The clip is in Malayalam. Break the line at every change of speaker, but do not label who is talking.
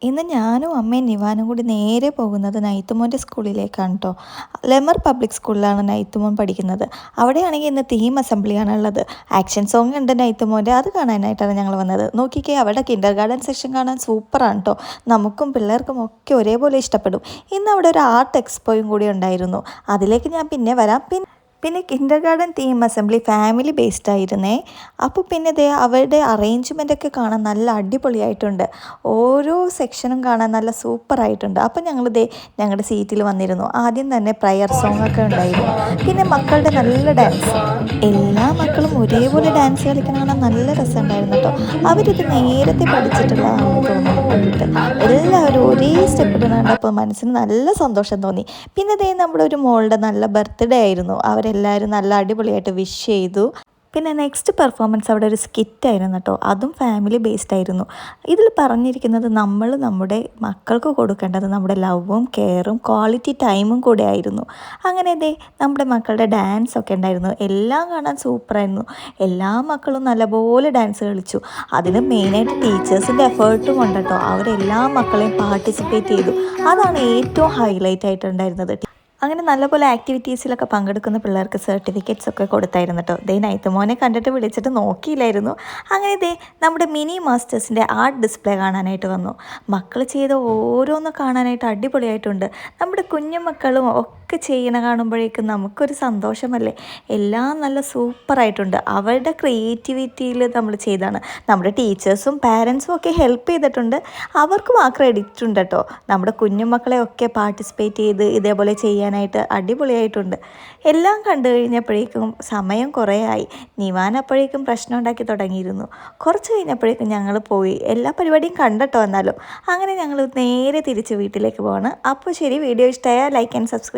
ഇന്ന് ഞാനും അമ്മയും നിവാനും കൂടി നേരെ പോകുന്നത് നൈത്തുമോൻ്റെ സ്കൂളിലേക്കാണ് കേട്ടോ. ലെമർ പബ്ലിക് സ്കൂളിലാണ് നൈത്തുമോൻ പഠിക്കുന്നത്. അവിടെയാണെങ്കിൽ ഇന്ന് തീം അസംബ്ലിയാണ് ഉള്ളത്. ആക്ഷൻ സോങ് ഉണ്ട് നൈത്തുമോൻ്റെ, അത് കാണാനായിട്ടാണ് ഞങ്ങൾ വന്നത്. നോക്കിക്കേ, അവിടെ കിൻഡർ ഗാർഡൻ സെക്ഷൻ കാണാൻ സൂപ്പറാണ് കേട്ടോ. നമുക്കും പിള്ളേർക്കും ഒക്കെ ഒരേപോലെ ഇഷ്ടപ്പെടും. ഇന്ന് അവിടെ ഒരു ആർട്ട് എക്സ്പോയും കൂടി ഉണ്ടായിരുന്നു. അതിലേക്ക് ഞാൻ പിന്നെ വരാം. പിന്നെ Kinder garden theme assembly family based ആയിരുന്നേ. അപ്പോൾ പിന്നെ ദേ അവരുടെ അറേഞ്ച്മെൻ്റൊക്കെ കാണാൻ നല്ല അടിപൊളിയായിട്ടുണ്ട്. ഓരോ സെക്ഷനും കാണാൻ നല്ല സൂപ്പറായിട്ടുണ്ട്. അപ്പോൾ ഞങ്ങൾ ദേ ഞങ്ങളുടെ സീറ്റിൽ വന്നിരുന്നു. ആദ്യം തന്നെ പ്രയർ സോങ് ഒക്കെ ഉണ്ടായിരുന്നു. പിന്നെ മക്കളുടെ നല്ല ഡാൻസ്, എല്ലാ മക്കളും ഒരേപോലെ ഡാൻസ് കളിക്കുന്ന കാണാൻ നല്ല രസമുണ്ടായിരുന്നു കേട്ടോ. അവരിത് നേരത്തെ പഠിച്ചിട്ടുള്ളതാണെന്ന് തോന്നുന്നു കണ്ടിട്ട്. എല്ലാവരും ഒരേ സ്റ്റെപ്പ് ഇടുന്നുണ്ടപ്പോൾ മനസ്സിന് നല്ല സന്തോഷം തോന്നി. പിന്നെ ദേ നമ്മുടെ ഒരു മോളുടെ നല്ല ബർത്ത്ഡേ ആയിരുന്നു. അവരെല്ലാവരും നല്ല അടിപൊളിയായിട്ട് വിഷ് ചെയ്തു. പിന്നെ നെക്സ്റ്റ് പെർഫോമൻസ് അവിടെ ഒരു സ്കിറ്റായിരുന്നു കേട്ടോ. അതും ഫാമിലി ബേസ്ഡ് ആയിരുന്നു. ഇതിൽ പറഞ്ഞിരിക്കുന്നത് നമ്മൾ നമ്മുടെ മക്കൾക്ക് കൊടുക്കേണ്ടത് നമ്മുടെ ലവും കെയറും ക്വാളിറ്റി ടൈമും കൂടെ ആയിരുന്നു. അങ്ങനെ ദേ നമ്മുടെ മക്കളുടെ ഡാൻസ് ഒക്കെ ഉണ്ടായിരുന്നു. എല്ലാം കാണാൻ സൂപ്പറായിരുന്നു. എല്ലാ മക്കളും നല്ലപോലെ ഡാൻസ് കളിച്ചു. അതിന് മെയിനായിട്ട് ടീച്ചേഴ്സിൻ്റെ എഫേർട്ടും ഉണ്ട് കേട്ടോ. അവരെല്ലാ മക്കളെയും പാർട്ടിസിപ്പേറ്റ് ചെയ്തു. അതാണ് ഏറ്റവും ഹൈലൈറ്റ് ആയിട്ടുണ്ടായിരുന്നത്. അങ്ങനെ നല്ലപോലെ ആക്ടിവിറ്റീസിലൊക്കെ പങ്കെടുക്കുന്ന പിള്ളേർക്ക് സർട്ടിഫിക്കറ്റ്സ് ഒക്കെ കൊടുത്തായിരുന്നു കേട്ടോ. ദേ നൈത്തുമോനെ കണ്ടിട്ട് വിളിച്ചിട്ട് നോക്കിയില്ലായിരുന്നു. അങ്ങനെ ദേ നമ്മുടെ മിനി മാസ്റ്റേഴ്സിൻ്റെ ആർട്ട് ഡിസ്പ്ലേ കാണാനായിട്ട് വന്നു. മക്കൾ ചെയ്ത ഓരോന്ന് കാണാനായിട്ട് അടിപൊളിയായിട്ടുണ്ട്. നമ്മുടെ കുഞ്ഞു മക്കളും ഒക്കെ ചെയ്യണ കാണുമ്പോഴേക്കും നമുക്കൊരു സന്തോഷമല്ലേ. എല്ലാം നല്ല സൂപ്പറായിട്ടുണ്ട്. അവരുടെ ക്രിയേറ്റിവിറ്റിയിൽ നമ്മൾ ചെയ്താണ്. നമ്മുടെ ടീച്ചേഴ്സും പാരൻസും ഒക്കെ ഹെൽപ്പ് ചെയ്തിട്ടുണ്ട്. അവർക്കും ആ ക്രെഡിറ്റ് ഉണ്ട് കേട്ടോ. നമ്മുടെ കുഞ്ഞുമക്കളെ ഒക്കെ പാർട്ടിസിപ്പേറ്റ് ചെയ്ത് ഇതേപോലെ ചെയ്യാനായിട്ട് അടിപൊളിയായിട്ടുണ്ട്. എല്ലാം കണ്ടു കഴിഞ്ഞപ്പോഴേക്കും സമയം കുറേ ആയി. നിവാൻ അപ്പോഴേക്കും പ്രശ്നം ഉണ്ടാക്കി തുടങ്ങിയിരുന്നു. കുറച്ച് കഴിഞ്ഞപ്പോഴേക്കും ഞങ്ങൾ പോയി. എല്ലാ പരിപാടിയും കണ്ടട്ടോ. എന്നാലും അങ്ങനെ ഞങ്ങൾ നേരെ തിരിച്ച് വീട്ടിലേക്ക് പോവാണ്. അപ്പോൾ ശരി, വീഡിയോ ഇഷ്ടമായാൽ ലൈക്ക് ആൻഡ് സബ്സ്ക്രൈബ്.